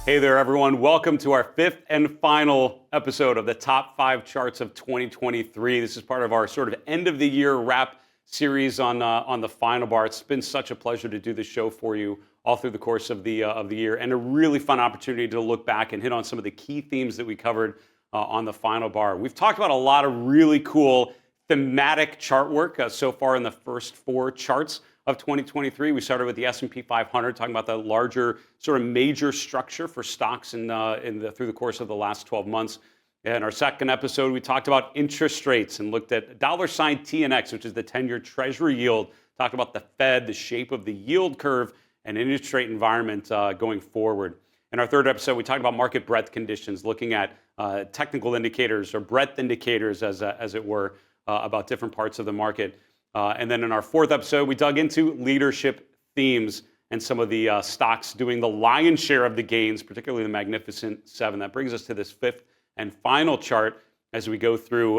Hey there, everyone. Welcome to our fifth and final episode of the top 5 charts of 2023. This is part of our sort of end of the year wrap series on the final bar. It's been such a pleasure to do this show for you all through the course of the year, and a really fun opportunity to look back and hit on some of the key themes that we covered on the final bar. We've talked about a lot of really cool thematic chart work so far in the first 4 charts of 2023. We started with the S&P 500, talking about the larger sort of major structure for stocks through the course of the last 12 months. In our second episode, we talked about interest rates and looked at $ TNX, which is the 10-year Treasury yield. Talked about the Fed, the shape of the yield curve, and interest rate environment going forward. In our third episode, we talked about market breadth conditions, looking at technical indicators or breadth indicators, as it were, about different parts of the market. And then in our fourth episode, we dug into leadership themes and some of the stocks doing the lion's share of the gains, particularly the Magnificent Seven. That brings us to this fifth and final chart as we go through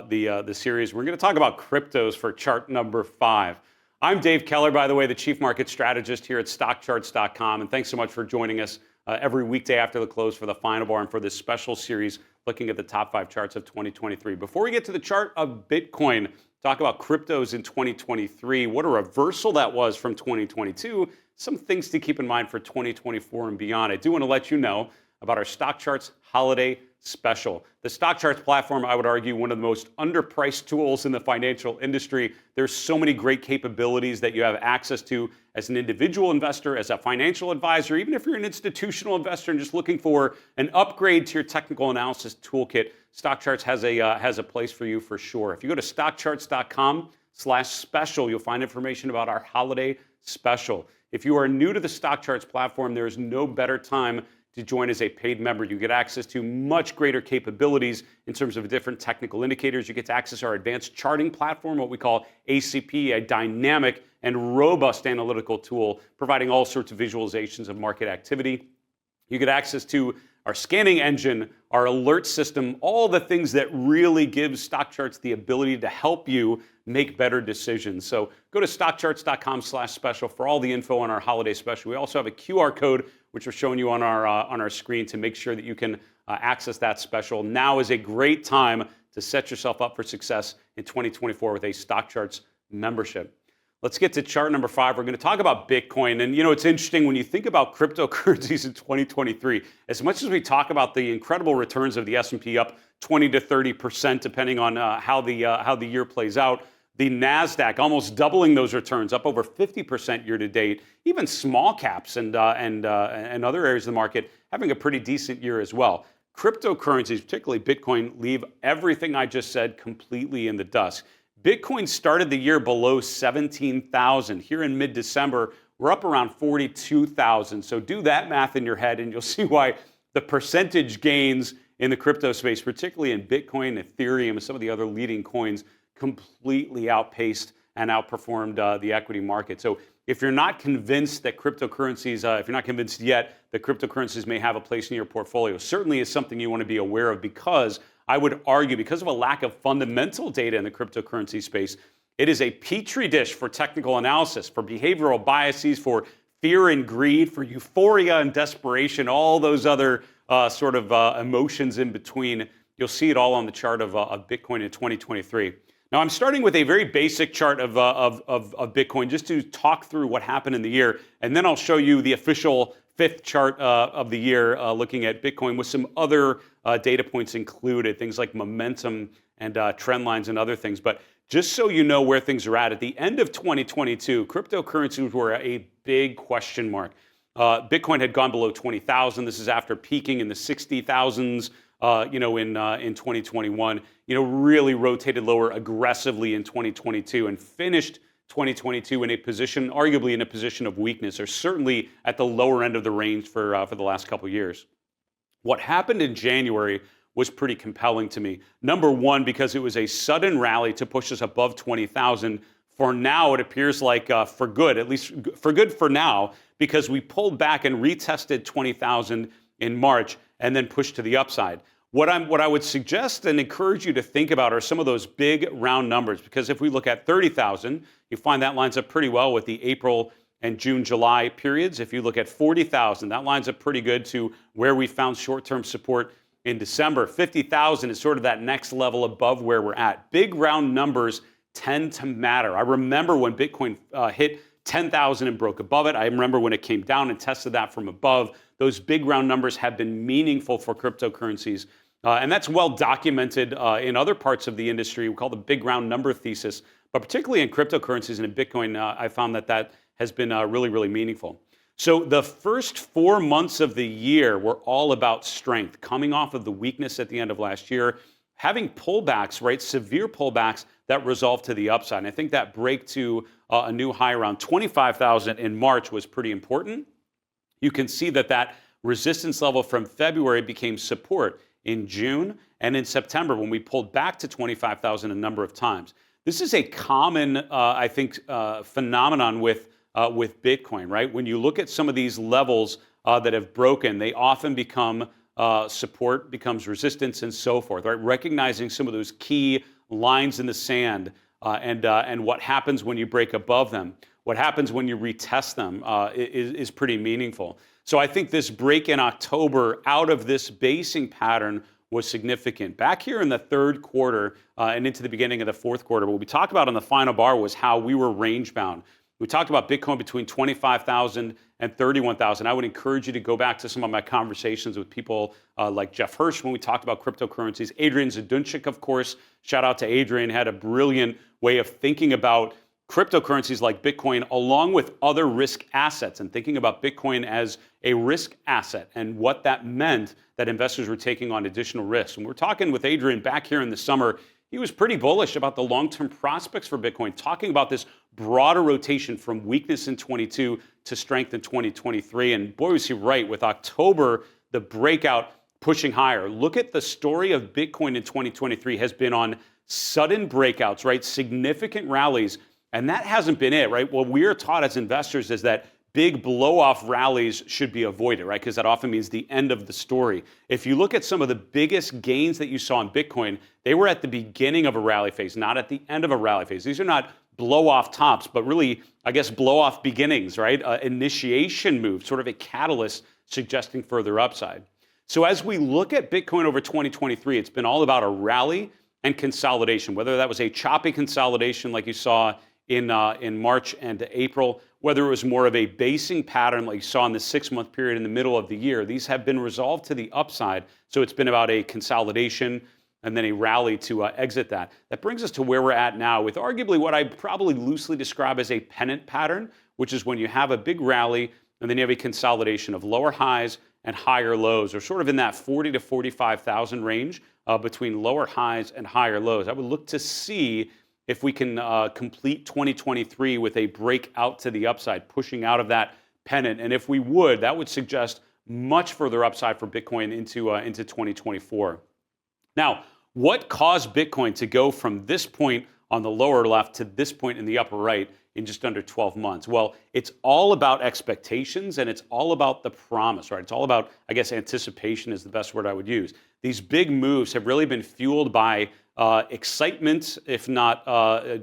the series. We're going to talk about cryptos for chart number 5. I'm Dave Keller, by the way, the Chief Market Strategist here at StockCharts.com, and thanks so much for joining us every weekday after the close for the final bar and for this special series looking at the top 5 charts of 2023. Before we get to the chart of Bitcoin, talk about cryptos in 2023, what a reversal that was from 2022, some things to keep in mind for 2024 and beyond. I do want to let you know about our Stock Charts Holiday Special. The Stock Charts platform, I would argue, one of the most underpriced tools in the financial industry. There's so many great capabilities that you have access to as an individual investor, as a financial advisor, even if you're an institutional investor and just looking for an upgrade to your technical analysis toolkit. Stock Charts has a place for you for sure. If you go to stockcharts.com/special, you'll find information about our holiday special. If you are new to the Stock Charts platform, there is no better time to join as a paid member. You get access to much greater capabilities in terms of different technical indicators. You get to access our advanced charting platform, what we call ACP, a dynamic and robust analytical tool, providing all sorts of visualizations of market activity. You get access to our scanning engine, our alert system, all the things that really give Stock Charts the ability to help you make better decisions. So go to stockcharts.com/special for all the info on our holiday special. We also have a QR code, which we're showing you on our screen, to make sure that you can access that special. Now is a great time to set yourself up for success in 2024 with a Stock Charts membership. Let's get to chart number 5. We're going to talk about Bitcoin. And, it's interesting when you think about cryptocurrencies in 2023, as much as we talk about the incredible returns of the S&P up 20 to 30%, depending on how the year plays out, the NASDAQ almost doubling those returns, up over 50% year to date. Even small caps and other areas of the market having a pretty decent year as well. Cryptocurrencies, particularly Bitcoin, leave everything I just said completely in the dust. Bitcoin started the year below 17,000. Here in mid-December, we're up around 42,000. So do that math in your head, and you'll see why the percentage gains in the crypto space, particularly in Bitcoin, Ethereum, and some of the other leading coins, completely outpaced and outperformed the equity market. So if you're not convinced that cryptocurrencies, if you're not convinced yet that cryptocurrencies may have a place in your portfolio, certainly is something you want to be aware of, because I would argue, because of a lack of fundamental data in the cryptocurrency space, it is a petri dish for technical analysis, for behavioral biases, for fear and greed, for euphoria and desperation, all those other emotions in between. You'll see it all on the chart of Bitcoin in 2023. Now, I'm starting with a very basic chart of Bitcoin just to talk through what happened in the year, and then I'll show you the official 5th chart of the year looking at Bitcoin with some other data points included, things like momentum and trend lines and other things. But just so you know where things are at the end of 2022, cryptocurrencies were a big question mark. Bitcoin had gone below 20,000. This is after peaking in the 60,000s, in 2021. Really rotated lower aggressively in 2022 and finished 2022 in a position, arguably in a position of weakness, or certainly at the lower end of the range for the last couple of years. What happened in January was pretty compelling to me. Number one, because it was a sudden rally to push us above 20,000. For now, it appears like for good, at least for good for now, because we pulled back and retested 20,000 in March and then pushed to the upside. What I would suggest and encourage you to think about are some of those big round numbers, because if we look at 30,000, you find that lines up pretty well with the April and June, July periods. If you look at 40,000, that lines up pretty good to where we found short-term support in December. 50,000 is sort of that next level above where we're at. Big round numbers tend to matter. I remember when Bitcoin hit 10,000 and broke above it. I remember when it came down and tested that from above. Those big round numbers have been meaningful for cryptocurrencies. And that's well documented in other parts of the industry. We call the big round number thesis. But particularly in cryptocurrencies and in Bitcoin, I found that has been really, really meaningful. So the first 4 months of the year were all about strength, coming off of the weakness at the end of last year, having pullbacks, right, severe pullbacks that resolved to the upside. And I think that break to a new high around 25,000 in March was pretty important. You can see that resistance level from February became support in June and in September when we pulled back to 25,000 a number of times. This is a common, I think, phenomenon with Bitcoin, right? When you look at some of these levels that have broken, they often become support, becomes resistance, and so forth, right? Recognizing some of those key lines in the sand and what happens when you break above them, what happens when you retest them is pretty meaningful. So I think this break in October out of this basing pattern was significant. Back here in the third quarter and into the beginning of the fourth quarter, what we talked about on the final bar was how we were range bound. We talked about Bitcoin between 25,000 and 31,000. I would encourage you to go back to some of my conversations with people like Jeff Hirsch when we talked about cryptocurrencies. Adrian Zadunchik, of course, shout out to Adrian, had a brilliant way of thinking about cryptocurrencies like Bitcoin along with other risk assets and thinking about Bitcoin as a risk asset and what that meant that investors were taking on additional risks. And we're talking with Adrian back here in the summer. He was pretty bullish about the long-term prospects for Bitcoin, talking about this broader rotation from weakness in 22 to strength in 2023. And boy, was he right with October, the breakout pushing higher. Look at the story of Bitcoin in 2023 has been on sudden breakouts, right? Significant rallies. And that hasn't been it, right? What we are taught as investors is that big blow-off rallies should be avoided, right? Because that often means the end of the story. If you look at some of the biggest gains that you saw in Bitcoin, they were at the beginning of a rally phase, not at the end of a rally phase. These are not blow-off tops, but really, I guess, blow-off beginnings, right? Initiation move, sort of a catalyst suggesting further upside. So as we look at Bitcoin over 2023, it's been all about a rally and consolidation, whether that was a choppy consolidation like you saw in March and April, whether it was more of a basing pattern like you saw in the 6-month period in the middle of the year. These have been resolved to the upside, so it's been about a consolidation and then a rally to exit that. That brings us to where we're at now with arguably what I probably loosely describe as a pennant pattern, which is when you have a big rally and then you have a consolidation of lower highs and higher lows, or sort of in that 40 to 45,000 range between lower highs and higher lows. I would look to see if we can complete 2023 with a break out to the upside, pushing out of that pennant. And if we would, that would suggest much further upside for Bitcoin into 2024. Now, what caused Bitcoin to go from this point on the lower left to this point in the upper right in just under 12 months? Well, it's all about expectations and it's all about the promise, right? It's all about, I guess, anticipation is the best word I would use. These big moves have really been fueled by excitement, if not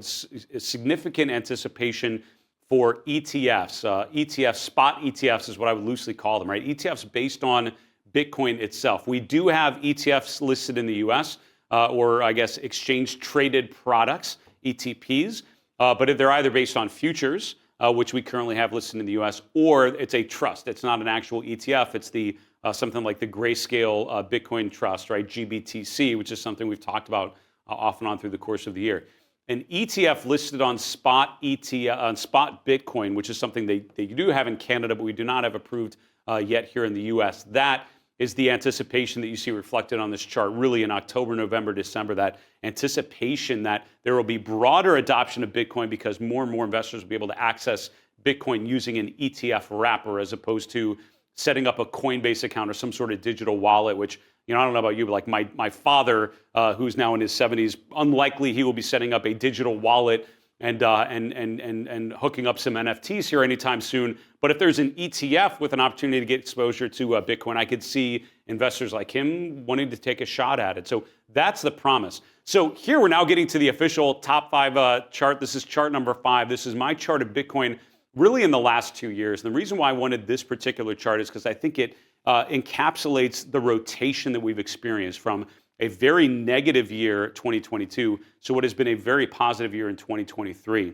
significant anticipation for ETFs. ETFs, spot ETFs is what I would loosely call them, right? ETFs based on Bitcoin itself. We do have ETFs listed in the US, or I guess exchange-traded products, ETPs, but they're either based on futures, which we currently have listed in the US, or it's a trust. It's not an actual ETF. It's the something like the Grayscale Bitcoin Trust, right? GBTC, which is something we've talked about off and on through the course of the year. An ETF listed on spot Bitcoin, which is something they do have in Canada, but we do not have approved yet here in the US. That is the anticipation that you see reflected on this chart, really in October, November, December, that anticipation that there will be broader adoption of Bitcoin because more and more investors will be able to access Bitcoin using an ETF wrapper as opposed to setting up a Coinbase account or some sort of digital wallet, which, I don't know about you, but like my father, who's now in his 70s, unlikely he will be setting up a digital wallet and hooking up some NFTs here anytime soon. But if there's an ETF with an opportunity to get exposure to Bitcoin, I could see investors like him wanting to take a shot at it. So that's the promise. So here we're now getting to the official top 5 chart. This is chart number 5. This is my chart of Bitcoin really in the last 2 years. And the reason why I wanted this particular chart is because I think it encapsulates the rotation that we've experienced from a very negative year, 2022, so what has been a very positive year in 2023.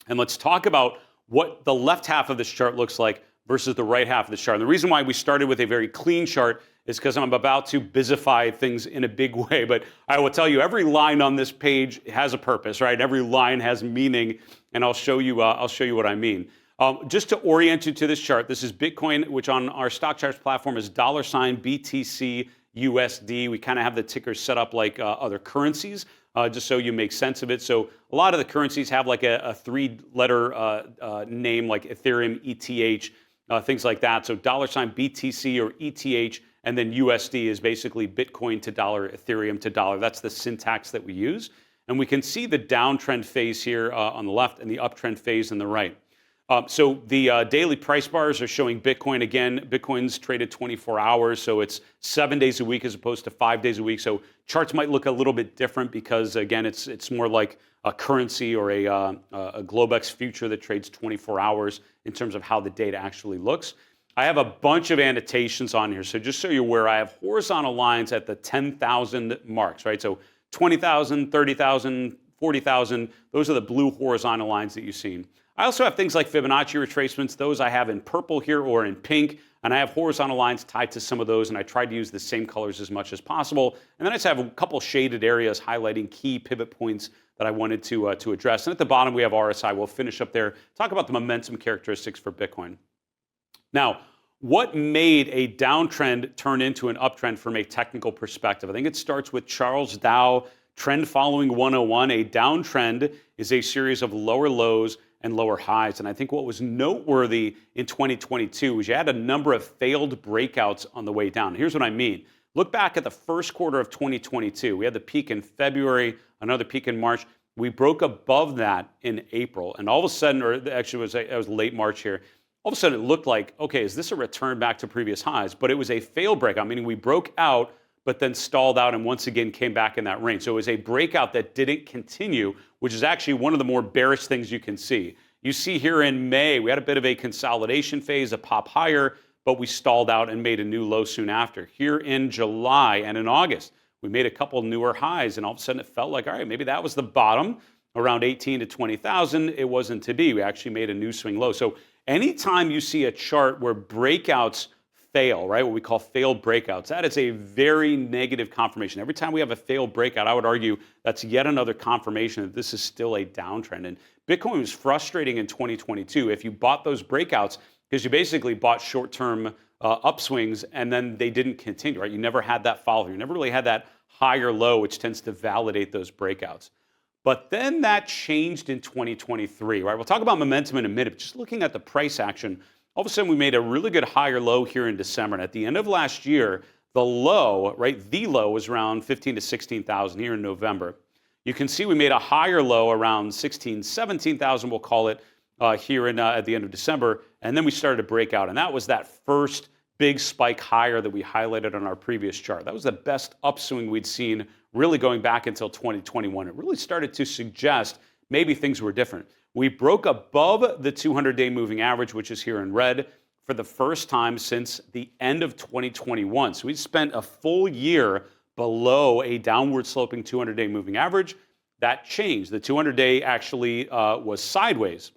And let's talk about what the left half of this chart looks like versus the right half of the chart. And the reason why we started with a very clean chart is because I'm about to bizify things in a big way. But I will tell you, every line on this page has a purpose, right? Every line has meaning, and I'll show you what I mean. Just to orient you to this chart, this is Bitcoin, which on our stock charts platform is $BTCUSD. We kind of have the ticker set up like other currencies, just so you make sense of it. So a lot of the currencies have like a three-letter name, like Ethereum, ETH, things like that. So $BTC or ETH, and then USD is basically Bitcoin to dollar, Ethereum to dollar. That's the syntax that we use. And we can see the downtrend phase here on the left and the uptrend phase on the right. So the daily price bars are showing Bitcoin again. Bitcoin's traded 24 hours, so it's 7 days a week as opposed to 5 days a week. So charts might look a little bit different because, again, it's more like a currency or a Globex future that trades 24 hours in terms of how the data actually looks. I have a bunch of annotations on here, so just so you're aware, I have horizontal lines at the 10,000 marks, right? So 20,000, 30,000, 40,000, those are the blue horizontal lines that you've seen. I also have things like Fibonacci retracements. Those I have in purple here or in pink, and I have horizontal lines tied to some of those, and I tried to use the same colors as much as possible. And then I just have a couple shaded areas highlighting key pivot points that I wanted to address. And at the bottom, we have RSI. We'll finish up there, talk about the momentum characteristics for Bitcoin. Now, what made a downtrend turn into an uptrend from a technical perspective? I think it starts with Charles Dow, Trend Following 101. A downtrend is a series of lower lows and lower highs. And I think what was noteworthy in 2022 was you had a number of failed breakouts on the way down. Here's what I mean. Look back at the first quarter of 2022. We had the peak in February, another peak in March. We broke above that in April. And all of a sudden, or actually it was late March here, all of a sudden it looked like, okay, is this a return back to previous highs? But it was a failed breakout, meaning we broke out, but then stalled out and once again came back in that range. So it was a breakout that didn't continue, which is actually one of the more bearish things you can see. You see here in May, we had a bit of a consolidation phase, a pop higher, but we stalled out and made a new low soon after. Here in July and in August, we made a couple newer highs, and all of a sudden it felt like, all right, maybe that was the bottom, around 18 to 20,000. It wasn't to be. We actually made a new swing low. So anytime you see a chart where breakouts fail, right, what we call failed breakouts, that is a very negative confirmation. Every time we have a failed breakout, I would argue that's yet another confirmation that this is still a downtrend. And Bitcoin was frustrating in 2022 if you bought those breakouts because you basically bought short-term upswings and then they didn't continue, right? You never had that follow. You never really had that higher low, which tends to validate those breakouts. But then that changed in 2023, right? We'll talk about momentum in a minute, but just looking at the price action, all of a sudden we made a really good higher low here in December. And at the end of last year, the low, right, the low was around 15 to 16,000 here in November. You can see we made a higher low around 16, 17,000, we'll call it, here at the end of December. And then we started to break out. And that was that first big spike higher that we highlighted on our previous chart. That was the best upswing we'd seen really going back until 2021. It really started to suggest maybe things were different. We broke above the 200-day moving average, which is here in red, for the first time since the end of 2021. So we spent a full year below a downward sloping 200-day moving average. That changed. The 200-day actually was sideways.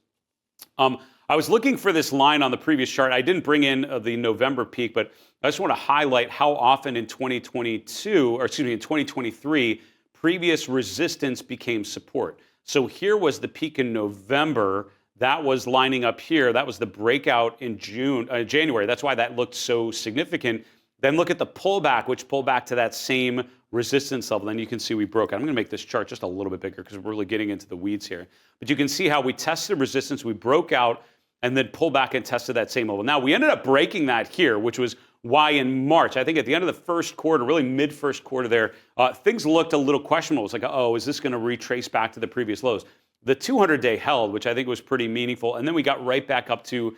I was looking for this line on the previous chart. I didn't bring in the November peak, but I just want to highlight how often in 2023, previous resistance became support. So here was the peak in November. That was lining up here. That was the breakout in January. That's why that looked so significant. Then look at the pullback, which pulled back to that same resistance level. Then you can see we broke it. I'm going to make this chart just a little bit bigger because we're really getting into the weeds here. But you can see how we tested resistance, we broke out, and then pulled back and tested that same level. Now, we ended up breaking that here, which was why in March, I think at the end of the first quarter, really mid-first quarter there, things looked a little questionable. It was like, oh, is this going to retrace back to the previous lows? The 200-day held, which I think was pretty meaningful, and then we got right back up to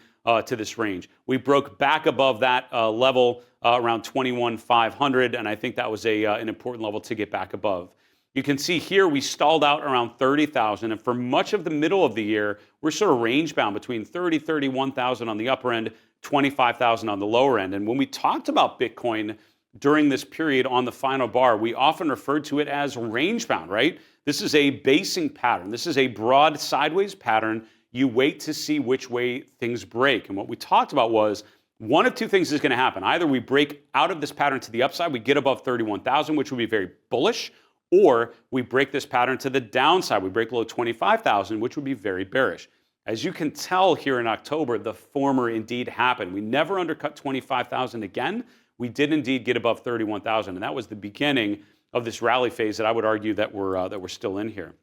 this range. We broke back above that level around 21,500, and I think that was an important level to get back above. You can see here we stalled out around 30,000, and for much of the middle of the year, we're sort of range bound between 30, 31,000 on the upper end, 25,000 on the lower end. And when we talked about Bitcoin during this period on the final bar, we often referred to it as range bound, right? This is a basing pattern. This is a broad sideways pattern. You wait to see which way things break. And what we talked about was one of two things is going to happen. Either we break out of this pattern to the upside, we get above 31,000, which would be very bullish, or we break this pattern to the downside. We break below 25,000, which would be very bearish. As you can tell here in October, the former indeed happened. We never undercut 25,000 again. We did indeed get above 31,000, and that was the beginning of this rally phase that I would argue that we're still in here.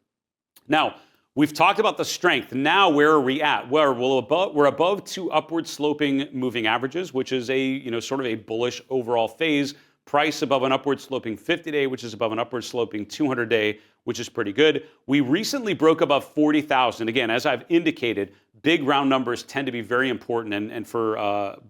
Now, we've talked about the strength. Now, where are we at? Well, we're above two upward sloping moving averages, which is a sort of a bullish overall phase. Price above an upward sloping 50-day, which is above an upward sloping 200-day, which is pretty good. We recently broke above 40,000. Again, as I've indicated, big round numbers tend to be very important. And for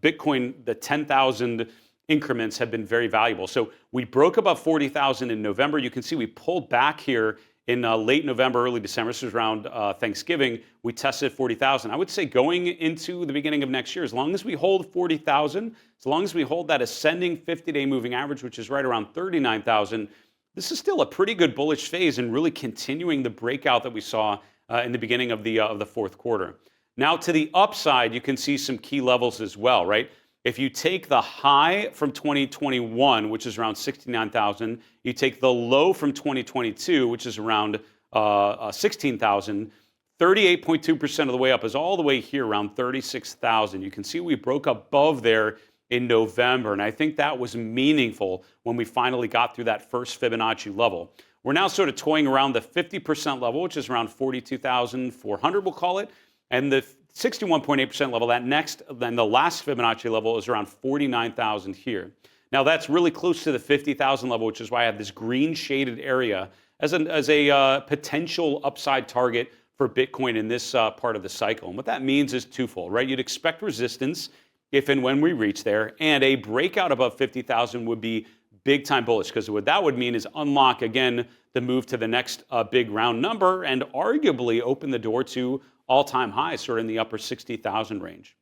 Bitcoin, the 10,000 increments have been very valuable. So we broke above 40,000 in November. You can see we pulled back here in late November, early December. This was around Thanksgiving. We tested 40,000. I would say going into the beginning of next year, as long as we hold 40,000, as long as we hold that ascending 50-day moving average, which is right around 39,000, this is still a pretty good bullish phase and really continuing the breakout that we saw in the beginning of the fourth quarter. Now to the upside, you can see some key levels as well, right? If you take the high from 2021, which is around 69,000, you take the low from 2022, which is around 16,000, 38.2% of the way up is all the way here, around 36,000. You can see we broke above there in November, and I think that was meaningful when we finally got through that first Fibonacci level. We're now sort of toying around the 50% level, which is around 42,400, we'll call it, and the 61.8% level, then the last Fibonacci level is around 49,000 here. Now that's really close to the 50,000 level, which is why I have this green shaded area as a potential upside target for Bitcoin in this part of the cycle. And what that means is twofold, right? You'd expect resistance if and when we reach there, and a breakout above 50,000 would be big time bullish, because what that would mean is unlock again the move to the next big round number and arguably open the door to all-time highs, sort of in the upper 60,000 range.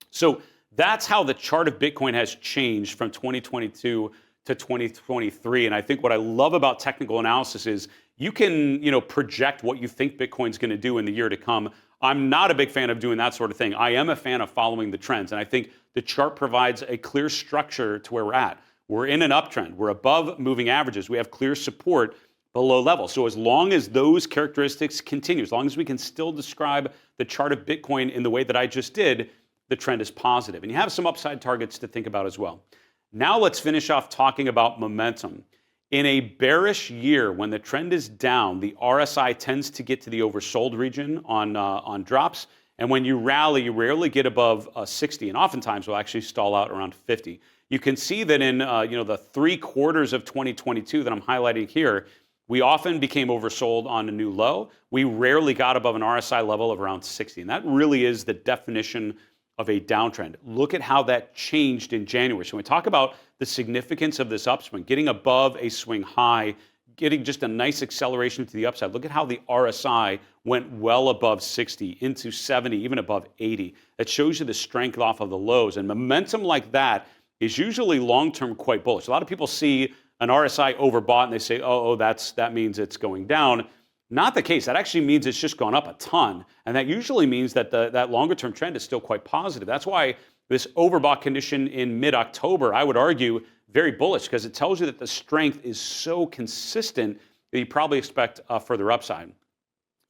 So that's how the chart of Bitcoin has changed from 2022 to 2023. And I think what I love about technical analysis is you can, project what you think Bitcoin's going to do in the year to come. I'm not a big fan of doing that sort of thing. I am a fan of following the trends. And I think the chart provides a clear structure to where we're at. We're in an uptrend. We're above moving averages. We have clear support below level. So as long as those characteristics continue, as long as we can still describe the chart of Bitcoin in the way that I just did, the trend is positive. And you have some upside targets to think about as well. Now let's finish off talking about momentum. In a bearish year, when the trend is down, the RSI tends to get to the oversold region on drops. And when you rally, you rarely get above 60, and oftentimes will actually stall out around 50. You can see that in the 3 quarters of 2022 that I'm highlighting here, we often became oversold on a new low. We rarely got above an RSI level of around 60. And that really is the definition of a downtrend. Look at how that changed in January. So when we talk about the significance of this upswing, getting above a swing high, getting just a nice acceleration to the upside. Look at how the RSI went well above 60, into 70, even above 80. That shows you the strength off of the lows. And momentum like that is usually long-term quite bullish. A lot of people see an RSI overbought and they say, that means it's going down. Not the case. That actually means it's just gone up a ton. And that usually means that that longer-term trend is still quite positive. That's why this overbought condition in mid-October, I would argue, very bullish, because it tells you that the strength is so consistent that you probably expect further upside.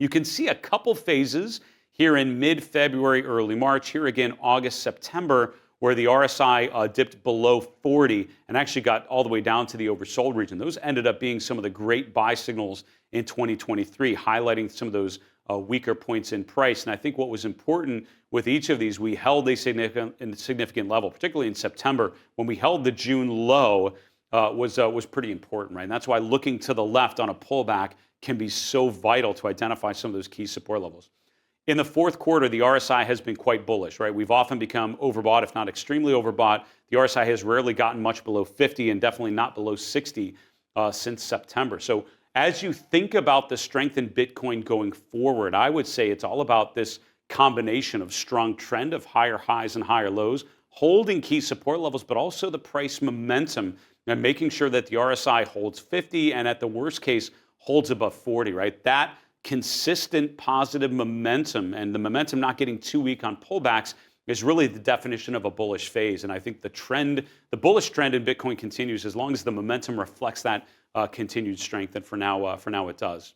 You can see a couple phases here in mid-February, early March. Here again, August, September, where the RSI dipped below 40 and actually got all the way down to the oversold region. Those ended up being some of the great buy signals in 2023, highlighting some of those weaker points in price. And I think what was important with each of these, we held a significant level, particularly in September. When we held the June low, was pretty important, right? And that's why looking to the left on a pullback can be so vital to identify some of those key support levels. In the fourth quarter, the RSI has been quite bullish, right? We've often become overbought, if not extremely overbought. The RSI has rarely gotten much below 50 and definitely not below 60 since September. So as you think about the strength in Bitcoin going forward, I would say it's all about this combination of strong trend of higher highs and higher lows, holding key support levels, but also the price momentum and making sure that the RSI holds 50 and at the worst case holds above 40, right? That consistent positive momentum and the momentum not getting too weak on pullbacks is really the definition of a bullish phase. And I think the bullish trend in Bitcoin continues as long as the momentum reflects that continued strength. And for now it does.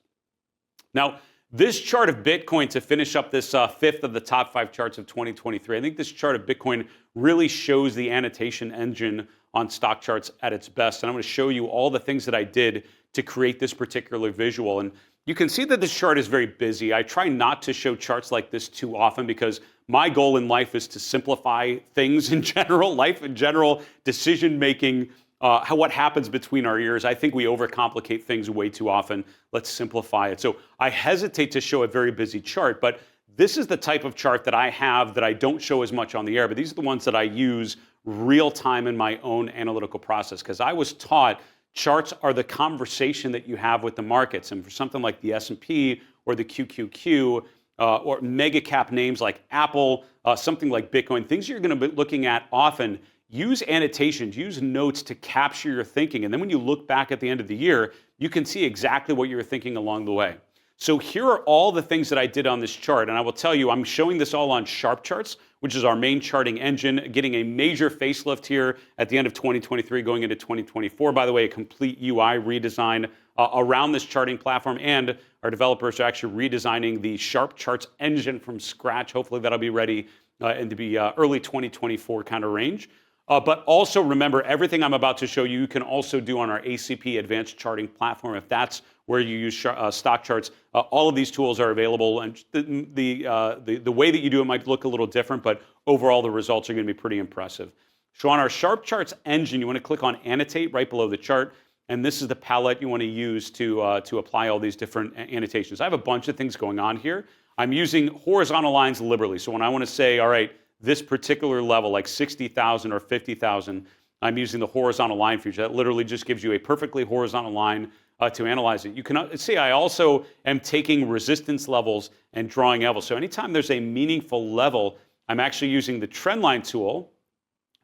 Now, this chart of Bitcoin to finish up this fifth of the top 5 charts of 2023, I think this chart of Bitcoin really shows the annotation engine on stock charts at its best. And I'm going to show you all the things that I did to create this particular visual. And you can see that this chart is very busy. I try not to show charts like this too often because my goal in life is to simplify things in general, life in general, decision making, what happens between our ears. I think we overcomplicate things way too often. Let's simplify it. So I hesitate to show a very busy chart, but this is the type of chart that I have that I don't show as much on the air, but these are the ones that I use real time in my own analytical process because I was taught charts are the conversation that you have with the markets. And for something like the S&P or the QQQ or mega cap names like Apple, something like Bitcoin, things you're going to be looking at often, use annotations, use notes to capture your thinking. And then when you look back at the end of the year, you can see exactly what you were thinking along the way. So here are all the things that I did on this chart. And I will tell you, I'm showing this all on Sharp Charts, which is our main charting engine, getting a major facelift here at the end of 2023, going into 2024. By the way, a complete UI redesign around this charting platform. And our developers are actually redesigning the Sharp Charts engine from scratch. Hopefully that'll be ready in the early 2024 kind of range. But also remember, everything I'm about to show you, you can also do on our ACP Advanced Charting platform if that's where you use stock charts. All of these tools are available, and the way that you do it might look a little different, but overall the results are going to be pretty impressive. So on our Sharp Charts engine, you want to click on Annotate right below the chart, and this is the palette you want to use to apply all these different annotations. I have a bunch of things going on here. I'm using horizontal lines liberally, so when I want to say, all right, this particular level, like 60,000 or 50,000, I'm using the horizontal line feature. That literally just gives you a perfectly horizontal line to analyze it. You can see I also am taking resistance levels and drawing levels. So anytime there's a meaningful level, I'm actually using the trend line tool.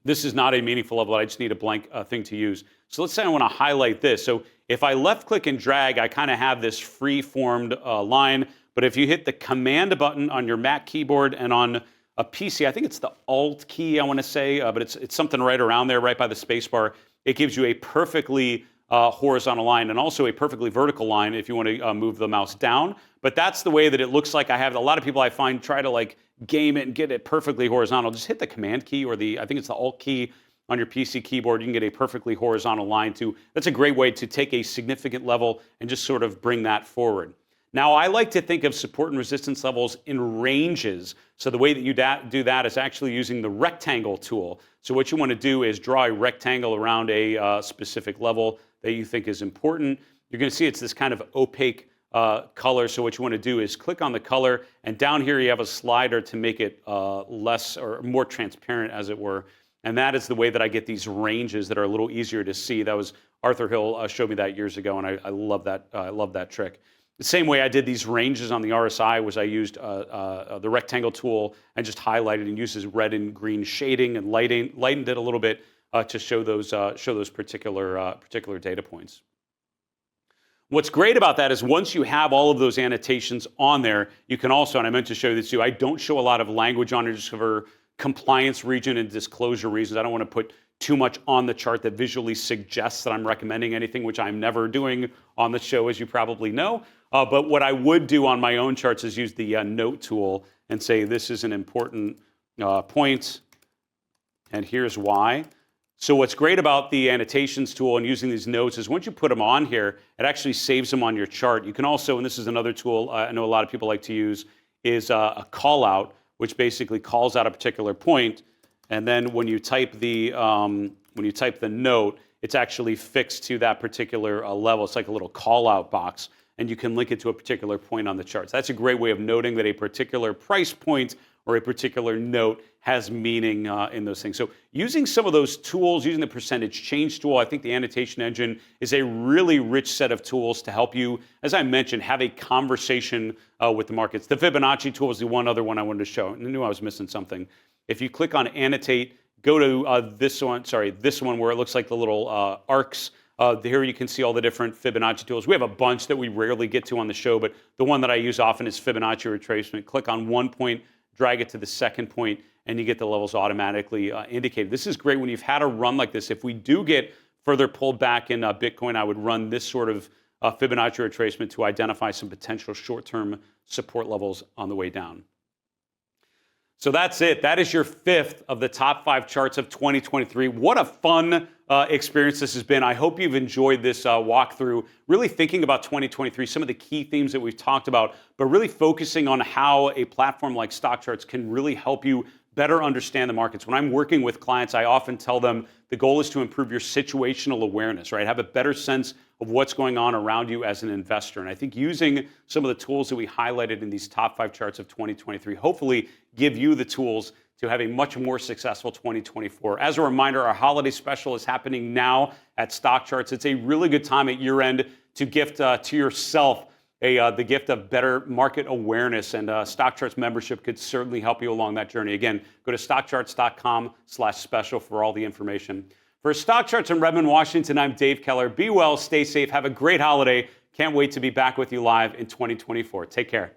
This is not a meaningful level. I just need a blank thing to use. So let's say I want to highlight this. So if I left click and drag, I kind of have this free-formed line. But if you hit the Command button on your Mac keyboard and on a PC, I think it's the Alt key, I want to say, but it's something right around there, right by the space bar. It gives you a perfectly horizontal line and also a perfectly vertical line if you want to move the mouse down. But that's the way that it looks like. I have a lot of people I find try to like game it and get it perfectly horizontal. Just hit the Command key or I think it's the Alt key on your PC keyboard. You can get a perfectly horizontal line too. That's a great way to take a significant level and just sort of bring that forward. Now, I like to think of support and resistance levels in ranges. So the way that you do that is actually using the rectangle tool. So what you want to do is draw a rectangle around a specific level that you think is important. You're going to see it's this kind of opaque color. So what you want to do is click on the color, and down here you have a slider to make it less or more transparent, as it were. And that is the way that I get these ranges that are a little easier to see. That was Arthur Hill showed me that years ago, and I love that. I love that trick. The same way I did these ranges on the RSI was I used the rectangle tool and just highlighted and used red and green shading and lightened it a little bit to show those particular data points. What's great about that is once you have all of those annotations on there, you can also, and I meant to show this too, I don't show a lot of language on it just for compliance region and disclosure reasons. I don't want to put too much on the chart that visually suggests that I'm recommending anything, which I'm never doing on the show, as you probably know. But what I would do on my own charts is use the note tool and say this is an important point, and here's why. So what's great about the annotations tool and using these notes is once you put them on here, it actually saves them on your chart. You can also, and this is another tool I know a lot of people like to use, is a call out, which basically calls out a particular point. And then when you type the note, it's actually fixed to that particular level. It's like a little call out box, and you can link it to a particular point on the charts. That's a great way of noting that a particular price point or a particular note has meaning in those things. So using some of those tools, using the percentage change tool, I think the annotation engine is a really rich set of tools to help you, as I mentioned, have a conversation with the markets. The Fibonacci tool is the one other one I wanted to show. I knew I was missing something. If you click on Annotate, go to this one where it looks like the little arcs. Here you can see all the different Fibonacci tools. We have a bunch that we rarely get to on the show, but the one that I use often is Fibonacci retracement. Click on one point, drag it to the second point, and you get the levels automatically indicated. This is great when you've had a run like this. If we do get further pulled back in Bitcoin, I would run this sort of Fibonacci retracement to identify some potential short-term support levels on the way down. So that's it. That is your fifth of the top 5 charts of 2023. What a fun experience this has been. I hope you've enjoyed this walkthrough, really thinking about 2023, some of the key themes that we've talked about, but really focusing on how a platform like StockCharts can really help you better understand the markets. When I'm working with clients, I often tell them the goal is to improve your situational awareness, right? Have a better sense of what's going on around you as an investor. And I think using some of the tools that we highlighted in these top 5 charts of 2023, hopefully give you the tools to have a much more successful 2024. As a reminder, our holiday special is happening now at StockCharts. It's a really good time at year end to gift to yourself the gift of better market awareness, and StockCharts membership could certainly help you along that journey. Again, go to stockcharts.com/special for all the information. For StockCharts in Redmond, Washington, I'm Dave Keller. Be well, stay safe, have a great holiday. Can't wait to be back with you live in 2024. Take care.